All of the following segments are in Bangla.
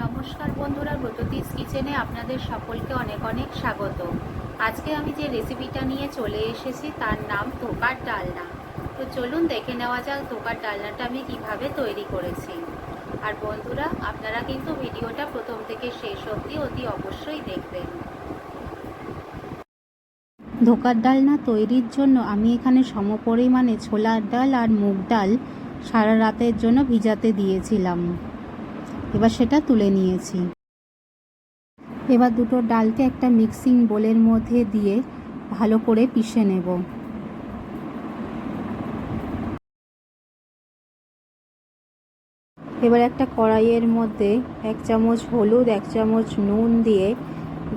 নমস্কার বন্ধুরা, ব্রততিস কিচেনে আপনাদের সকলকে অনেক অনেক স্বাগত। আজকে আমি যে রেসিপিটা নিয়ে চলে এসেছি তার নাম ধোকার ডালনা। তো চলুন দেখে নেওয়া যাক ধোকার ডালনাটা আমি কিভাবে তৈরি করেছি। আর বন্ধুরা, আপনারা কিন্তু ভিডিওটা প্রথম থেকে শেষ অবধি অতি অবশ্যই দেখবেন। ধোকার ডালনা তৈরির জন্য আমি এখানে সমপরিমাণে ছোলার ডাল আর মুগ ডাল সারা রাতের জন্য ভিজাতে দিয়েছিলাম। এবার সেটা তুলে নিয়েছি। এবার দুটো ডালকে একটা মিক্সিং বোলের মধ্যে দিয়ে ভালো করে পিষে নেব। এবার একটা কড়াইয়ের মধ্যে 1 চামচ হলুদ, 1 চামচ নুন দিয়ে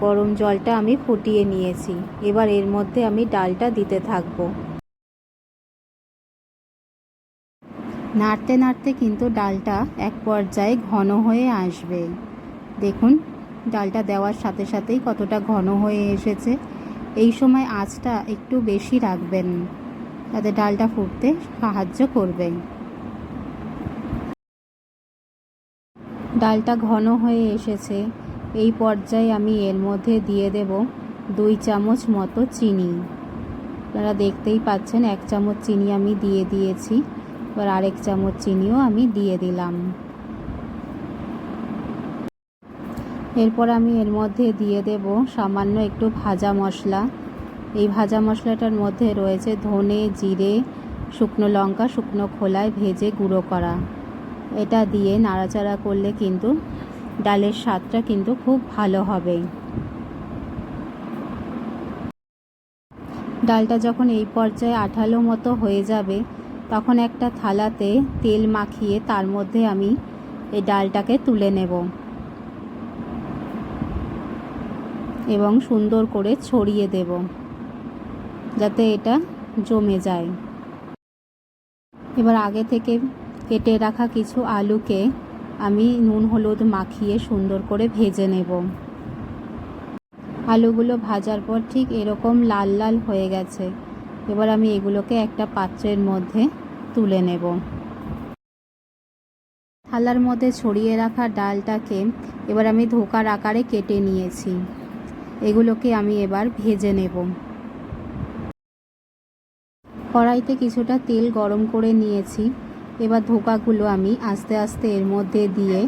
গরম জলটা আমি ফুটিয়ে নিয়েছি। এবার এর মধ্যে আমি ডালটা দিতে থাকব। নাড়তে নাড়তে কিন্তু ডালটা এক পর্যায়ে ঘন হয়ে আসবে। দেখুন, ডালটা দেওয়ার সাথে সাথেই কতটা ঘন হয়ে এসেছে। এই সময় আঁচটা একটু বেশি রাখবেন, যাতে ডালটা ফুটতে সাহায্য করবে। ডালটা ঘন হয়ে এসেছে। এই পর্যায়ে আমি এর মধ্যে দিয়ে দেব 2 চামচ মতো চিনি। আপনারা দেখতেই পাচ্ছেন 1 চামচ চিনি আমি দিয়ে দিয়েছি। এবার আরেক চামচ চিনিও আমি দিয়ে দিলাম। এরপর আমি এর মধ্যে দিয়ে দেব সামান্য একটু ভাজা মশলা। এই ভাজা মশলাটার মধ্যে রয়েছে ধনে, জিরে, শুকনো লঙ্কা শুকনো খোলায় ভেজে গুঁড়ো করা। এটা দিয়ে নাড়াচাড়া করলে কিন্তু ডালের স্বাদটা কিন্তু খুব ভালো হবে। ডালটা যখন এই পর্যায়ে আঠালো মতো হয়ে যাবে, তখন একটা থালাতে তেল মাখিয়ে তার মধ্যে আমি এই ডালটাকে তুলে নেব এবং সুন্দর করে ছড়িয়ে দেব, যাতে এটা জমে যায়। এবার আগে থেকে কেটে রাখা কিছু আলুকে আমি নুন হলুদ মাখিয়ে সুন্দর করে ভেজে নেব। আলুগুলো ভাজার পর ঠিক এরকম লাল লাল হয়ে গেছে। এবার আমি এগুলোকে একটা পাত্রের মধ্যে তুলে নেব। থালার মধ্যে ছড়িয়ে রাখা ডালটাকে এবার আমি ধোকার আকারে কেটে নিয়েছি। এগুলোকে আমি এবার ভেজে নেব। কড়াইতে কিছুটা তেল গরম করে নিয়েছি। এবার ধোকাগুলো আমি আস্তে আস্তে এর মধ্যে দিয়ে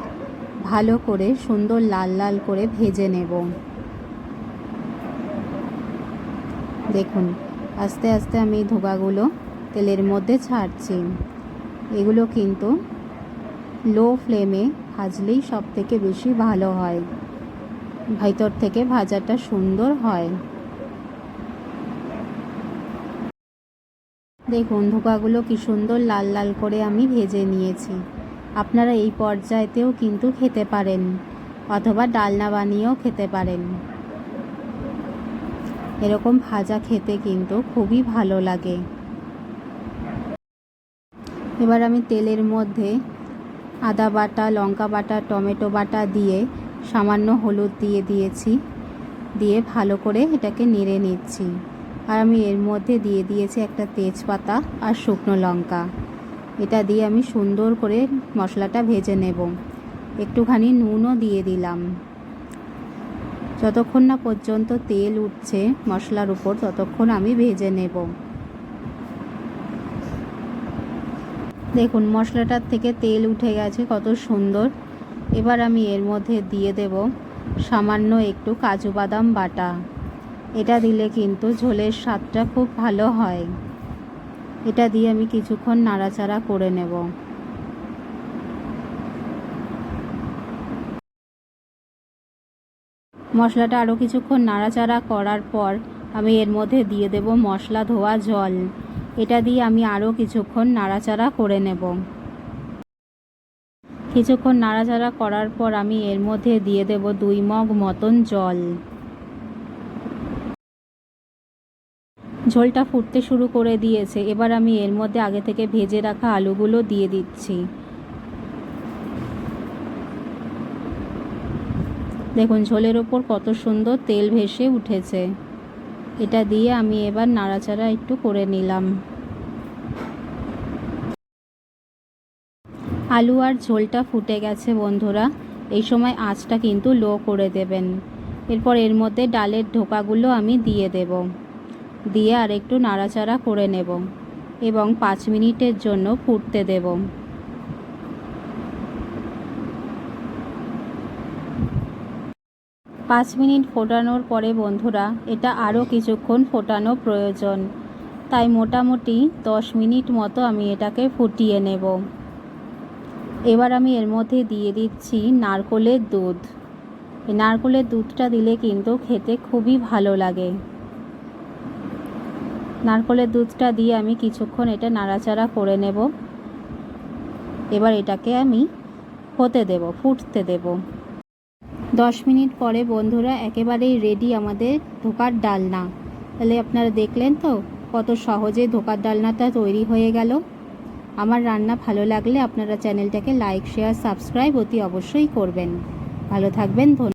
ভালো করে সুন্দর লাল লাল করে ভেজে নেব। দেখুন, আস্তে আস্তে আমি ধোকাগুলো তেলের মধ্যে ছাড়ছি। এগুলো কিন্তু লো ফ্লেমে ভাজলেই সব থেকে বেশি ভালো হয়, ভিতর থেকে ভাজাটা সুন্দর হয়। দেখুন, ধোকাগুলো কি সুন্দর লাল লাল করে আমি ভেজে নিয়েছি। আপনারা এই পর্যায়েতেও কিন্তু খেতে পারেন, অথবা ডালনা বানিয়েও খেতে পারেন। এরকম ভাজা খেতে কিন্তু খুবই ভালো লাগে। এবার আমি তেলের মধ্যে আদা বাটা, লঙ্কা বাটা, টমেটো বাটা দিয়ে সামান্য হলুদ দিয়ে দিয়েছি। দিয়ে ভালো করে এটাকে নেড়ে নিচ্ছি। আর আমি এর মধ্যে দিয়ে দিয়েছি একটা তেজপাতা আর শুকনো লঙ্কা। এটা দিয়ে আমি সুন্দর করে মশলাটা ভেজে নেব। একটুখানি নুনও দিয়ে দিলাম। যতক্ষণ না পর্যন্ত তেল উঠছে মশলার উপর, ততক্ষণ আমি ভেজে নেব। দেখুন, মশলাটার থেকে তেল উঠে গেছে কত সুন্দর। এবার আমি এর মধ্যে দিয়ে দেব সামান্য একটু কাজু বাদাম বাটা। এটা দিলে কিন্তু ঝোলের স্বাদটা খুব ভালো হয়। এটা দিয়ে আমি কিছুক্ষণ নাড়াচাড়া করে নেব। মশলাটা আরও কিছুক্ষণ নাড়াচাড়া করার পর আমি এর মধ্যে দিয়ে দেব মশলা ধোয়া জল। এটা দিয়ে আমি আরও কিছুক্ষণ নাড়াচাড়া করে নেব। কিছুক্ষণ নাড়াচাড়া করার পর আমি এর মধ্যে দিয়ে দেব 2 মগ মতন জল। ঝোলটা ফুটতে শুরু করে দিয়েছে। এবার আমি এর মধ্যে আগে থেকে ভেজে রাখা আলুগুলো দিয়ে দিচ্ছি। দেখুন, ঝোলের ওপর কত সুন্দর তেল ভেসে উঠেছে। এটা দিয়ে আমি এবার নাড়াচাড়া একটু করে নিলাম। আলু আর ঝোলটা ফুটে গেছে বন্ধুরা। এই সময় আঁচটা কিন্তু লো করে দেবেন। এরপর এর মধ্যে ডালের ধোকাগুলো আমি দিয়ে দেব, দিয়ে আর একটু নাড়াচাড়া করে নেব এবং 5 মিনিটের জন্য ফুটতে দেব। 5 মিনিট ফোটানোর পরে বন্ধুরা এটা আরও কিছুক্ষণ ফোটানো প্রয়োজন, তাই মোটামুটি 10 মিনিট মতো আমি এটাকে ফুটিয়ে নেব। এবার আমি এর মধ্যে দিয়ে দিচ্ছি নারকেলের দুধ। এই নারকেলের দুধটা দিলে কিন্তু খেতে খুবই ভালো লাগে। নারকেলের দুধটা দিয়ে আমি কিছুক্ষণ এটা নাড়াচাড়া করে নেব। এবার এটাকে আমি হতে দেব, ফুটতে দেব। 10 মিনিট পরে বন্ধুরা একেবারেই রেডি আমাদের ধোকার ডালনা। তাহলে আপনারা দেখলেন তো কত সহজে ধোকার ডালনাটা তৈরি হয়ে গেল। আমার রান্না ভালো লাগলে আপনারা চ্যানেলটাকে লাইক, শেয়ার, সাবস্ক্রাইব অতি অবশ্যই করবেন। ভালো থাকবেন। ধন্যবাদ।